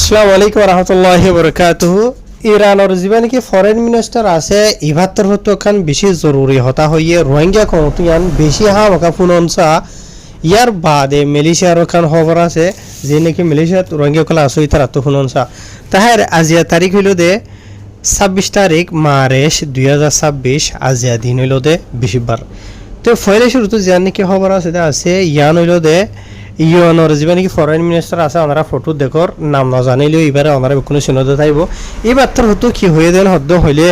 আসসালামু আলাইকুম রহমতুল্লাহি বরকাতুহু। ইরানের যিবা নাকি ফরেন মিনিস্টার আছে ইভাত্তর হতো খান বেশি জরুরি হতা হইয়ে রোহিঙ্গা কমতিয়ান বেশি হামকা ফুননসা ইয়ার বাদে মালয়েশিয়ার খান খবর আছে যে নাকি মালয়েশিয়াত রোহিঙ্গা কলা আসই তার তো ফুননসা তাহার আজিয়া তারিখ হইল দে 26 তারিখ মার্চ 2026 আজিয়া দিন হইল দে বৃহস্পতিবার। তো ফয়লে শুরুতে যে নাকি খবর আছে ইয়ান হইল দে ইউএনর যিবা নাকি ফরেন মিনিস্টার আছে ওনারা ফটো দেখর নাম না জানিলেও এবারে ওনারা কোনো শুনতে থাকব এবার তোর হতো কি হয়ে দেন হদ্দ হইলে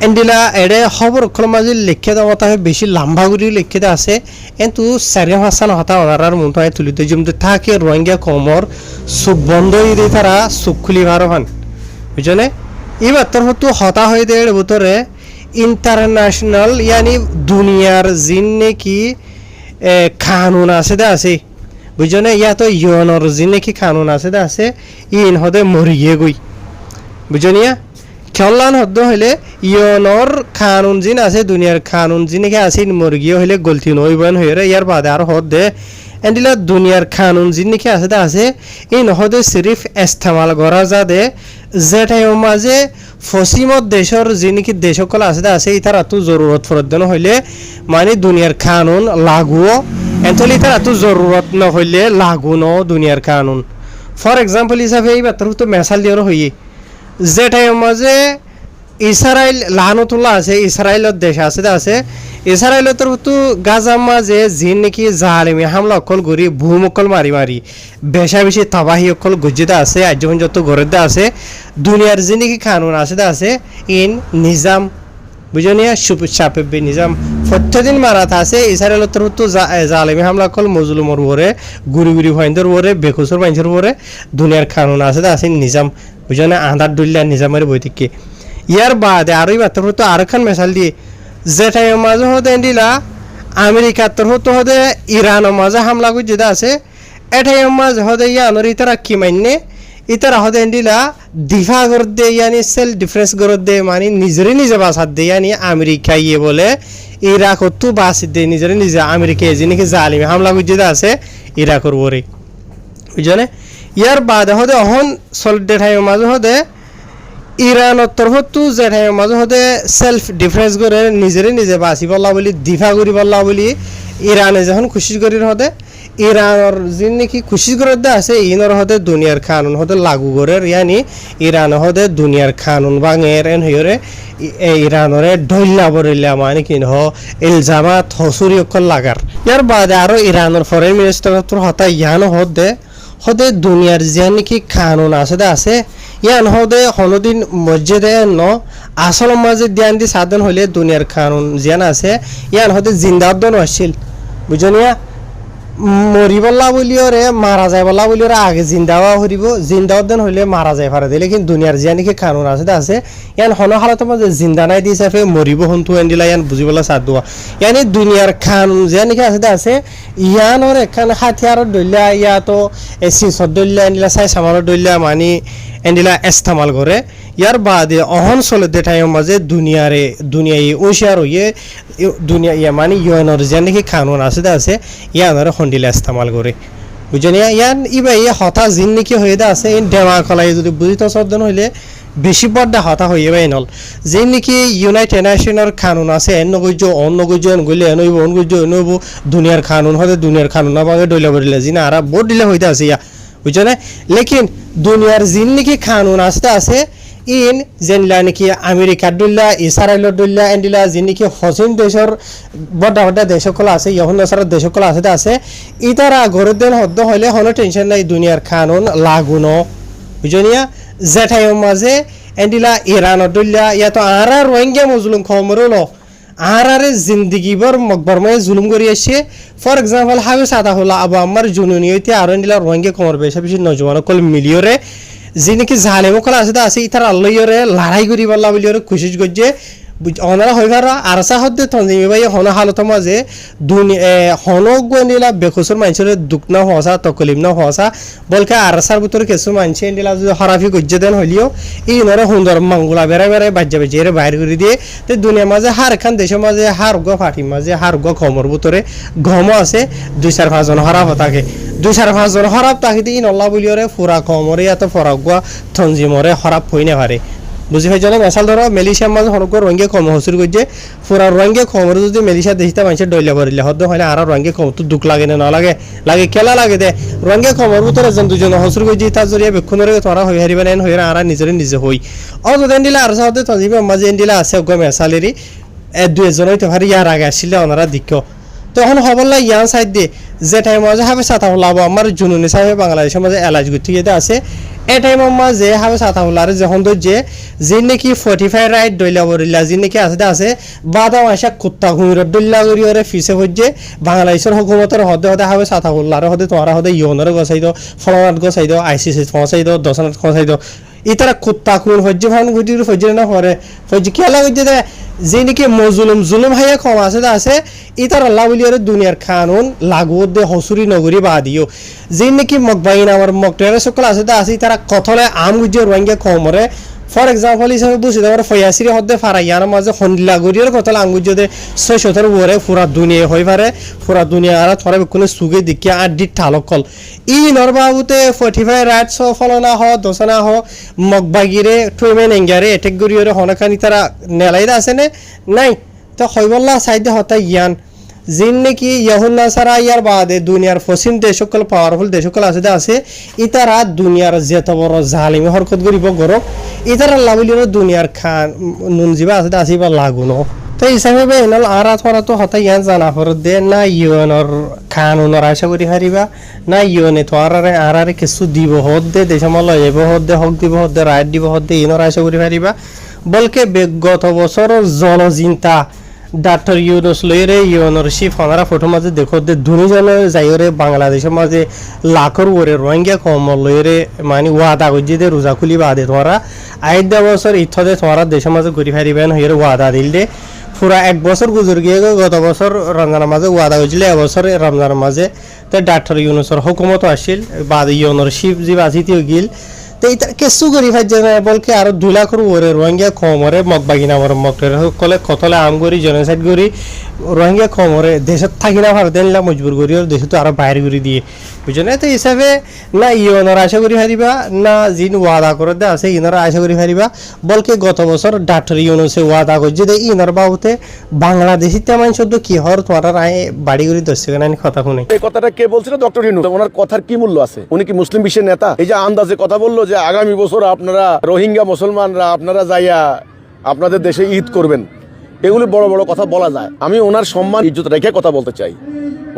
এন্ডিলা এডে খবর অক্ষর মাঝে লিখে দেওয়া তাহে বেশি লম্বা করে লিখে দেওয়া আছে কিন্তু সারিয়া হাসান হতা ওনারার মনটায় তুলিতে জমতে থাকে রোহিঙ্গা কমর চোখ বন্ধ হয়ে দিয়ে তারা চোখ খুলি ভারো হান বুঝলে এবার তোর হতো হতা হয়ে দেয় ভিতরে ইন্টারন্যাশনাল ইয়ানি দুনিয়ার জিন নাকি কানুন আছে দে আছে বুঝনে ইয়া তো ইউএনর জিন নাকি কানুন আছে দে আছে ইন হদে মরিয়ে গই বুঝনিয়া খেলান হদ্দ হইলে ইউএনর কানুন জিন আছে দুনিয়ার কানুন জিন নাকি আছে মরিয়ে হইলে গলতি নইবেন হইরে ইয়ার বাদে আর হদে এন্ডিলা দুনিয়ার কানুন জিন নাকি আছে দে আছে ইন হদে সিরিফ ইস্তেমাল করা যা দে যেটাই মাঝে ফসিমত দেশর যে নাকি দেশকল আছে আছে ইতার এত জরুরত ফরদ্দন হইলে মানে দুনিয়ার কানুন লাগুও এনতলি ইতার এত জরুরত ন হইলে লাগু ন দুনিয়ার কানুন ফর এক্সাম্পল হিসাবে এই বাত্তর তো মেসাল দিয়ার হইয়ে যেটাই মাঝে ইসরায়েল লাহানতুল্লাহ আছে ইসরায়েলের দেশ আছে ইসরায়েলের তো গাজা মাঝে যিন নাকি জালিমি হামলা অকল করি ভূমকল মারি মারি বেশা বেশি তবাহি অকল গজ্জিতে আছে আজ যখন যত গড়েতে আছে দুনিয়ার যে নাকি কানুন আছে ইন নিজাম বুঝনিয়া সাপেবে নিজাম প্রত্যেকদিন মারাত আছে ইসরায়েলের তো জালিমি হামলা অকল মজলুমর ওরে গুড়ি গুড়ি ভাইন্দর ওরে বেকুসর বাইন্দর ওরে দুনিয়ার কানুন আছে নিজাম বুঝনে আন্ধার দুল্লা নিজামের বৈতিকে ইয়ার বাদে আরোই বাত্তর তো আরো খান মেশাল দিয়ে যেটাই মাঝে হতে দিলা আমেরিকার তোর হতে ইরানের মাঝে হামলা করে যেটা আছে এটাই মাঝে হতে ইয়ানোর ইতারা কি মান্য ইতারা হতে দিলা দিফা করে দে ইয়ানি সেলফ ডিফেন্স করে দে মানে নিজে বাসাত দে ইয়ানি আমেরিকা ইয়ে বলে ইরাকত তো বাসি দে নিজে আমেরিকা যে নাকি জালিমি হামলা করে যেটা আছে ইরাকর ওরে বুঝলে ইয়ার বাদে হতে অহন সলিডেটাই মাঝে হতে ইরানের তরফতো যেটাই মাঝে হতে সেলফ ডিফেন্স করে নিজে বাঁচি পাল্লা বলি দিফা করি পাল্লা বলি ইরানে যখন খুশি করি হতে ইরানের যে নাকি খুশি করে দে আছে ইনর হতে দুনিয়ার কানুন হতে লাগু করে ইয়ানি ইরান হতে দুনিয়ার কানুন বাঙের এন হইরে ইরানরে ডইল্লা বরিল্লা মানে কি হ ইলজামাত হসুরি অকল লাগার ইয়ার বাদে আরো ইরানের ফরেন মিনিস্টার হতা ইয়ানো হতে দুনিয়ার যে নাকি কানুন আছে ইয়ান হদে হনদিন মসজিদে ন আসল মাঝে ধ্যান দি সাধন হইলে দুনিয়ার কানুন জিয়ান আছে ইয়ান হদে জিন্দাউদ্দন আসছিল বুঝনিয়া মরিবল্লা বলিও রে মারা যায় বল্লা বলিও রে আগে জিন্দাওয়া হরিব জিন্দাউদ্দন হইলে মারা যায় পারে দিলে কিন্তু দুনিয়ার জিয়া নাকি কানুন আছে ইয়ান হন হালত মাঝে জিন্দা নাই দি হিসাবে মরিব হন্তু এন্ডিলা ইয়ান বুঝিবলা সাথ দোয়া ইয়ানি দুনিয়ার কানুন জিয়া নাকি আছে ইয়ানোর এখান হাতিয়ারত দইলা ইয়া তো সিসত দইলা এন্ডিলা চাই সামানত দইলা মানি এন্ডিলা ইস্তেমাল করে ইয়ার বাদে অহন চলে দেটাই মাঝে দুনিয়ায় ওশিয়ার হইয়ে দুনিয়া ইয়া মানে ইউএনর যে নাকি কানুন আছে ইয়ানোর হন্ডিলা ইস্তেমাল করে বুঝনিয়া ইয়ান ইবা ইয়া হতা জিন নাকি হয়ে আছে ইন ডেমা কলাই যদি বুঝিত সদন হইলে বেশি বড় হতা হয়ে যাবে নল যে নাকি ইউনাইটেড নেশনের কানুন আছে এন নগজ্য অন নগজ্য এন গলে এনইব অন গজ্য এনইব দুনিয়ার কানুন হতে দুনিয়ার কানুন না বাগে ডইলা বরিলা জিনা আর বহুত দিলে হইতে আছে ইয়া বুঝনে লেকিন দুনিয়ার জিন নাকি কানুন আছে ইন যেনলা নাকি আমেরিকার দইলা ইসরায়েলের দইলা এন্ডিলা জিন নাকি হসিন দেশের বড় দেশকল আছে ইহন দেশের দেশকল আছে ইতারা ঘরের দিন হদ্দ হইলে হন টেনশন নাই দুনিয়ার কানুন লাগুন বুঝনিয়া যেটাই মাঝে এন্ডিলা ইরানের দইলা ইয়া তো আর রোহিঙ্গা মজলুম খমরল আর জিন্দগি বর মকবরমায় জুলুম করি আসছে ফর এক্সাম্পল হাবে সাদা হলো আবু আমার জুনুনি হইতে আর এন্ডিলা রোহিঙ্গা কমর বেশি নজওয়ান কল মিলিয়রে যে নাকি জালেম কল আছে ইতার আল্লাহরে লড়াই করি বললা বলিওরে খুশি করছে অনারা হইবার আরসা হদ্দে তঞ্জিমি ভাই হন হালত মাঝে হন গেলা বেকুসর মানুষের দুঃখ না হসা তকলিম না হসা বলকে আরসার ভিতরে কিছু মানুষ এন্ডিলা যদি হরাফি গজ্জে দেন হইলেও এই নরে সুন্দর মাঙ্গুলা বেড়াই বেড়াই বাজ্যা বাজ্যে এর বাইর করে দিয়ে তো দুনিয়ার মাঝে হার খান দেশের মাঝে হার গো ফাটির মাঝে হার গো খমর ভিতরে ঘমও আছে 2-4-5 জন হরাফ থাকে 2-4-5 জন হরাফ তাকে দিন আল্লাহ বলিওরে ফুরা কমরে এত ফরাক গো তঞ্জিমরে হরাফ হই না পারে বুঝি ভাই জানে মেশাল ধরো মেলিশিয়ার মাঝে হনক রঙে কম হসুর করছে পুরা রঙে কমরে যদি মেলিশিয়া দেখিতে মানুষের ডইলে ভরিলে হদ্দ হয় না আর রঙে কম তো দুঃখ লাগে না লাগে লাগে কেলা লাগে দে রঙে কমর ভিতরে যেন দুজন হসুর করছে তার জরিয়া বেক্ষণরে তোরা হয়ে হারিবে না হয়ে আর নিজের নিজে হই ও যদি দিলে আর সাথে তজিবে মাঝে দিলে আছে গো মেশালেরই 2-1 হইতে পারে ইয়ার আগে আসলে ওনারা দিক্ষ তখন হবল্লা ইয়ান সাইড দিয়ে যে টাইম মাঝে হাবে সাথা লাভ আমার জুনুনি সাহেব বাংলাদেশের মাঝে এলাজ গুটি যেতে আছে এই টাইমের মাঝে হাবে সাথা হলার যখন যে যে নাকি 45 রাইট দইলা বরিলা যে নাকি আছে বাদাম আসা কুত্তা ঘুমির দইলা গরি ওরে ফিসে হচ্ছে বাংলাদেশের হুকুমতের হদে হদে হাবে সাথা হলার হদে তোমরা হদে ইউনর গসাই দাও ফলানাত গসাই দাও আইসিসি ফসাই দাও দশনাত খসাই দাও ইতারা কুত্তা খুন হজ্জে ভান গুটির হজ্জে না পরে হজ্জে কেলা হজ্জে দে যে নাকি জুলুম হাইয়া কম আছে ইতার আল্লাহ বলিয়ারে দুনিয়ার কানুন লাগু দে হসুরি নগরী বাদিও যে নাকি মকবাইন আমার মকটের সকল আছে তারা কথলে আম গুজে রোহিঙ্গা কমরে ফর এক্সাম্পল হিসাবে বুঝি দেওয়ার ফয়াসির হদ্দে ফারাইয়ার মাঝে হন্ডিলা গরিয়ার কথলে আঙ্গুজ যদি 600 ওরে পুরা দুনিয়া হয়ে পারে পুরা দুনিয়া আর থরে কোনো সুগে দেখিয়া আড্ডি ঠালকল ই নরবাবুতে 45 রাইটস ফলনা হ দোসনা হ মকবাগিরে টুমেন এঙ্গারে এটেক গরিয়ারে হনখানি তারা নেলাইদা আছে নাই তো হইবল্লা সাইডে হতা ইয়ান জিন নাকি ইয়াহুন নাসারা ইয়ার বাদে দুনিয়ার পশ্চিম দেশ সকল পাওয়ারফুল দেশ সকল আছে ইতারা দুনিয়ার যেত বড় জালিমি হরকত করিব গরক ইতারা লাভলির দুনিয়ার খান নুন জিবা আছে বা লাগুনো তো হিসাবে এনাল আরা থরা তো হতা ইয়ান জানা ফর দে না ইউএনর কানুনর আশা করি হারিবা না ইউএনএ তো আরারে কিছু দিব হদ দে দেশমল যাব হদ দে হক দিব হদ দে রাইট দিব হদ দে ইনর আশা করি হারিবা বলকে বিগত বছর জলজিন্তা ডাক্তার ইউনুস লইরে ইউএনর শিফ হনারা ফটো মাঝে দেখো দে দুনিজন যাইরে বাংলাদেশের মাঝে লাখর ওরে রোহিঙ্গা কম লইরে মানে ওয়াদা গজি দে রোজা খুলি বাদে তোরা আইদা বছর ইথদে তোরা দেশের মাঝে ঘুরি ফেরিবেন হইরে ওয়াদা দিল দে পুরা 1 বছর গুজর গিয়ে গত বছর রমজানের মাঝে ওয়াদা গজিলে এবছর রমজানের মাঝে তো ডাক্তার ইউনুসর হুকুমত আসিল বাদ ইউএনর শিফ জি বাজিতে গিল তো এটা কিছু করি ভাজ্য না বলকে আর 2 লাখ ওরে রোহিঙ্গা কমরে মকবাগি নামর মকরে কলে কতলে আম করি জেনোসাইড করি রোহিঙ্গা কমরে দেশত থাকি না ভারত দিলা মজবুর করি আর দেশত আর বাইরে করে দিয়ে বুঝছো না তো হিসাবে না ইউএনর আশা করি হারিবা না জিন ওয়াদা করে দে আছে ইনর আশা করি হারিবা বলকে গত বছর ডাক্তার ইউনুসে ওয়াদা করছে যে ইনর বাবুতে বাংলাদেশি তেমন শুধু কি হর তোমার আয় বাড়ি করে দর্শক না কথা শুনে এই কথাটা কে বলছিল ডক্টর ইউনুস ওনার কথার কি মূল্য আছে উনি কি মুসলিম বিশ্বের নেতা এই যে আন্দাজে কথা বললো যে আগামী বছর আপনারা রোহিঙ্গা মুসলমানরা আপনারা যাইয়া আপনাদের দেশে ঈদ করবেন এগুলি বড় বড় কথা বলা যায় আমি ওনার সম্মান ইজ্জত রেখে কথা বলতে চাই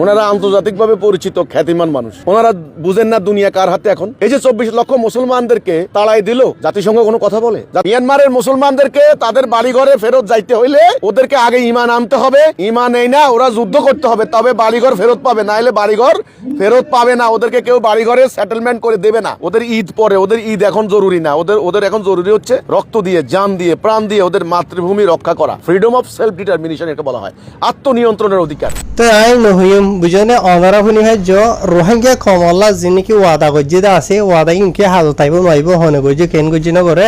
ওনারা আন্তর্জাতিকভাবে পরিচিত খ্যাতিমান মানুষ ওনারা বুঝেন না দুনিয়া কার হাতে এখন এই যে 24 লক্ষ মুসলমানদেরকে তাড়াই দিল জাতিসংঘ কোনো কথা বলে মিয়ানমারের মুসলমানদেরকে তাদের বাড়িঘরে ফেরত যাইতে হইলে ওদেরকে আগে ঈমান আনতে হবে ঈমান এই না ওরা যুদ্ধ করতে হবে তবে বাড়িঘর ফেরত পাবে না হলে বাড়িঘর ফেরত পাবে না ওদেরকে কেউ বাড়িঘরে সেটেলমেন্ট করে দেবে না ওদের ঈদ পরে ওদের ঈদ এখন জরুরি না ওদের এখন জরুরি হচ্ছে রক্ত দিয়ে জান দিয়ে প্রাণ দিয়ে ওদের মাতৃভূমি রক্ষা করা ফ্রিডম অফ সেলফ ডিটারমিনেশন এটা বলা হয় আত্মনিয়ন্ত্রণের অধিকার তো আই নহইম বুঝনে অনারা শুনি হাজ্য রোহিঙ্গা কমলা যিনিকি ওয়াদা গজ্জি দা আছে ওয়াদা ইনকে হাল তাইব মাইব হনে গজ্জি কেন গজ্জি না করে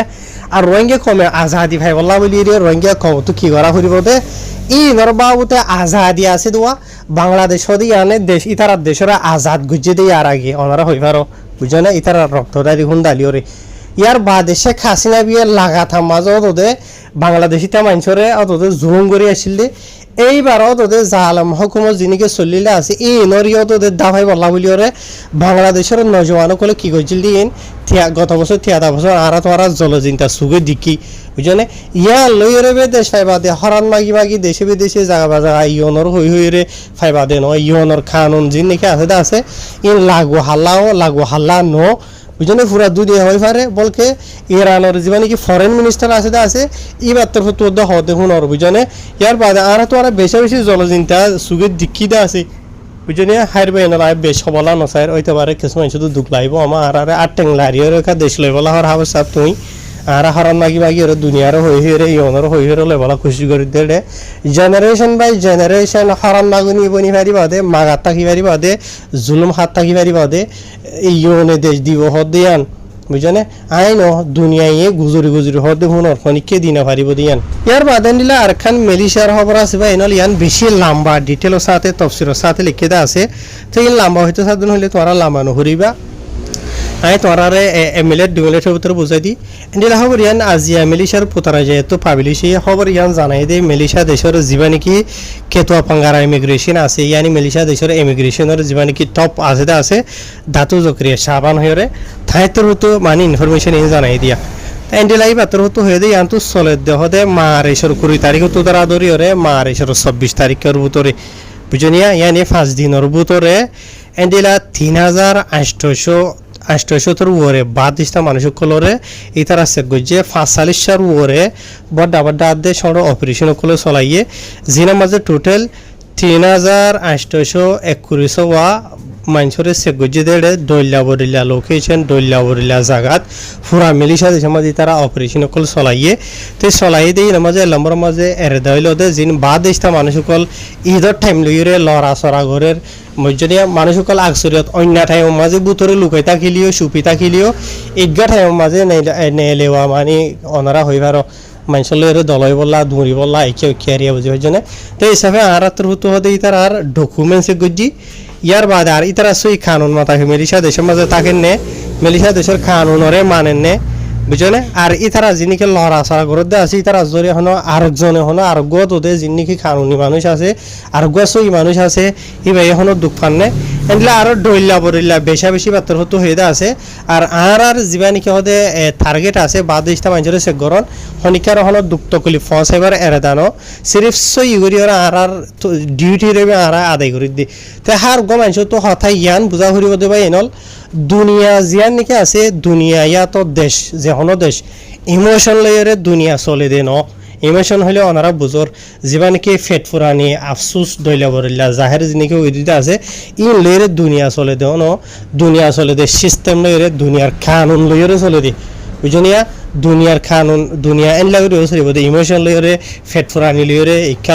আর রোহিঙ্গা কমে আজাদি ভাই বল্লা বলি রে রোহিঙ্গা কম তো কি করা হরিব দে ই নরবাবুতে আজাদি আছে দোয়া বাংলাদেশ হদি আনে দেশ ইতারা দেশের আজাদ গজ্জি দে আর আগে অনারা হইবারো বুঝনে ইতারা রক্তদারি হুন দালিওরে ইয়ার বাদে শেখ হাসিনা বিয়ে লাগাতাম মাঝে অতদে বাংলাদেশি তা মানুষরে অতদে জুলুম করে আসছিল এইবার অতদে জালাম হুকুমত যিনিকে চলিলে আছে এই নরিও অতদে দাভাই বলা বলিওরে বাংলাদেশের নজওয়ানক কলে কি করছিল দিন গত বছর 73 বছর আর তোরা জলজিন্তা সুগে দিকি বুঝনে ইয়া লইরে বে দেশ ফাইবাদে হরান মাগি দেশে বিদেশে জায়গা বাজা ইয়নর হইরে ফাইবাদে ন ইয়নর কানুন যিনিকে আছে ইন লাগু হাল্লা ন বুঝনে পুরা দুনিয়া হয়ে পারে বলকে ইরানের যে মানে কি ফরেন মিনিস্টার আছে এবার তোর তো হতে হুনর বুঝনে ইয়ার বাদে আর তো আর বেশি জলজিন্তা সুগের দিক্ষিদা আছে বুঝনে হারবে না বেশ বলা নসাইর হইতে পারে কিছু মানুষ শুধু দুঃখ লাগবো আমার আর আটেং লারিও রেখা দেশ লই বলা হর হাবস সাপ তুই আর হারাম লাগি বাগি ওরা দুনিয়ারও হই হইরে ইয়নেরও হই হইরে লেবলা খুশি করে দেড়ে জেনারেশন বাই জেনারেশন হারাম লাগুনি বনি পারি বাদে মাগাত থাকি পারি বাদে জুলুম হাত থাকি পারি বাদে ইয়নে দেশ দিব হদ দিয়ান বুঝনে আইন দুনিয়ায় গুজরি গুজরি হদে হুনর খনিকে দিনা পারিব দিয়ান ইয়ার বাদে নিলা আরখান মেলিশার খবর আছে বা এনল ইয়ান বেশি লম্বা ডিটেলর সাথে তফসিরের সাথে লিখে দা আছে তো এই লম্বা হইতে সাধন হইলে তোরা লম্বা নহরিবা আই তোরারে এমএলএ ডিমলেটের ভিতরে বুঝাই দি এন্ডিলা খবর ইয়ান আজিয়া মেলিশার পুতারা যায় তো পাবলিশি খবর ইয়ান জানাই দে মেলিশা দেশের জীবানি কি কেতুয়া পাঙ্গারা ইমিগ্রেশন আছে ইয়ানি মেলিশা দেশের ইমিগ্রেশনের জীবানি কি টপ আছে দা আছে ধাতু জক্রিয়া সাবান হইরে থাইতর হতো মানে ইনফরমেশন ইন জানাই দিয়া এন্ডিলাই বাতর হতো হয়ে দে ইয়ান তো চলে দেহ দে মারেশর 20 তারিখ তো তারা ধরি হরে মারেশর 24 তারিখের ভিতরে বুঝনিয়া ইয়ানি 5 দিনের ভিতরে এন্ডিলা 3800 ওরে বাদ ইস্তা মানুষ কলরে ইতার আছে গজে 45 ওরে বড় বড় আদে সর অপারেশন কলে চলাইয়ে জিনা মাঝে টোটাল 3821 ওয়া মানুষরে সে গজে দেড়ে দইল্লা লোকেশন দইল্লা জায়গাত পুরা মিলিশা দেশের মাঝে তারা অপারেশন কল চলাইয়ে তো চলাই দিয়ে মাঝে লম্বর মাঝে এরে দইল দে জিন বাদ ইস্তা মানুষ কল ঈদের টাইম লইরে লড়া চড়া ঘরের মধ্যে মানুষসকল আগচরিয়ত অন্য ঠাইৰ মাঝে বুতরে লুকাই থাকিলিও সুপি থাকিলিও এগা ঠাইৰ মাঝে নেলেওয়া মানে অনারা হইবার মানুষের দলই বললা দৌড়ি বললা একে খেয়ারিয়া বুঝি হয়েছে তো এই হিসাবে আর হতো হতে ইতার আর ডকুমেন্টস গজি ইয়ার বাদে আর ইতারা সই কানুন মাথা মেলিশা দেশের মাঝে থাকেন নে মেলিশা দেশের কানুনরে মানেন নে বুঝলে আর ইতারা যিনিকে লড়া চড়া করে দে আছে ইতারা জোরে হনো আরেকজনে হনো আর গত ওদের যিনিকে কানুনি মানুষ আছে আর গছই মানুষ আছে ইবাই এখনো দুঃখ পান্নে এনলে আরো ডইল্লা বরিল্লা বেশি বাত্তর হতো হয়ে আছে আর জীবানিকে হদে টার্গেট আছে বাদ ইস্তা মানুষের সে গরণ হনিকার হলো দুঃখ কলি ফস এবার এরে দানো সিরিফ সই করি ওরা আর ডিউটি রবে আর আদায় করে দি তে হার গো মানুষ তো হঠাৎ ইয়ান বুঝা ফুরিব দেবা এনল দুনিয়া জিয়ান নাকি আছে দুনিয়া ইয়াত দেশ যে হনো দেশ ইমোশন লইরে দুনিয়া চলে দে ন ইমোশন হলে ওনারা বুঝর যিবা নাকি ফেট ফুরানি আফসুস দইলা বরিল্লা জাহের যিনিকে উদিতে আছে ইন লইরে দুনিয়া চলে দে ন দুনিয়া চলে দে সিস্টেম লইরে দুনিয়ার কানুন লইরে চলে দে বুঝনিয়া দুনিয়ার কানুন দুনিয়া এন লাগরে চলিব দে ইমোশন লইরে ফেট ফুরানি লইরে ইচ্ছা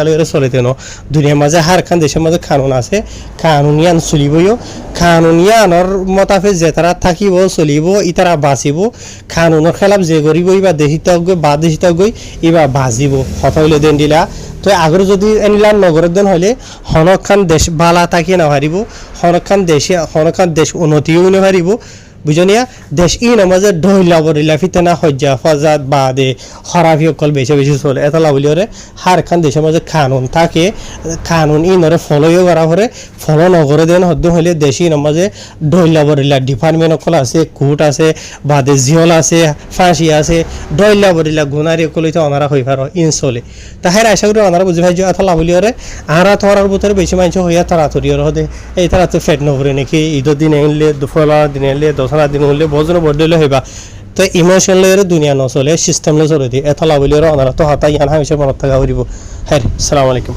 লইরে চলে দে ন দুনিয়ার মাঝে হার খান দেশের মাঝে কানুন আছে কানুনিয়ান চলিবও কানুনিয়ানর মতাফে যে তারা থাকিব চলিব ইতারা বাঁচিব কানুনের খেলাফ যে করিব ইবা দেশিত গই বা দেশিত গই ইবা বাজিব কথা হইলে দেন দিলা তো আগর যদি এনিলাম নগরের দেন হলে হনখান দেশ বালা থাকি না পারিব হনখান দেশ উন্নতিও না পারিব বুঝনিয়া দেশ ই নামাজে ঢইলা বরিলা ফিতেনা হজ্জা ফজাত বাদে খরাফি অকল বেশি চলে এটা লাভলিওরে হার খান দেশের মাঝে কানুন থাকে কানুন ই নরে ফলোও করা পরে ফলো নগরে দেন হদ্দ হইলে দেশি নামাজে ঢইলা বরিলা ডিপার্টমেন্ট অকল আছে কোর্ট আছে বাদে জিওল আছে ফাঁসি আছে ঢইলা বরিলা গুনারি অকল হইতে অনারা হই পারো ইন চলে তাহার আশা করি অনারা বুঝি ভাই যে এটা লাভলিওরে আর থরার ভিতরে বেশি মানুষ হইয়া তাড়াতাড়িওর হদে এই তারা তো ফেট নভরে নাকি ঈদের দিন এনলে দুফলার দিন এনলে দশরা দিন হলে বজনে বডলে হইবা তো ইমোশন লইরে দুনিয়া নচলে সিস্টেম লই চলে দি এতলা বলিরে অনারা তো হতা ইয়ান হামিশে মনত থাকা করিব হ্যাঁ আসসালামু আলাইকুম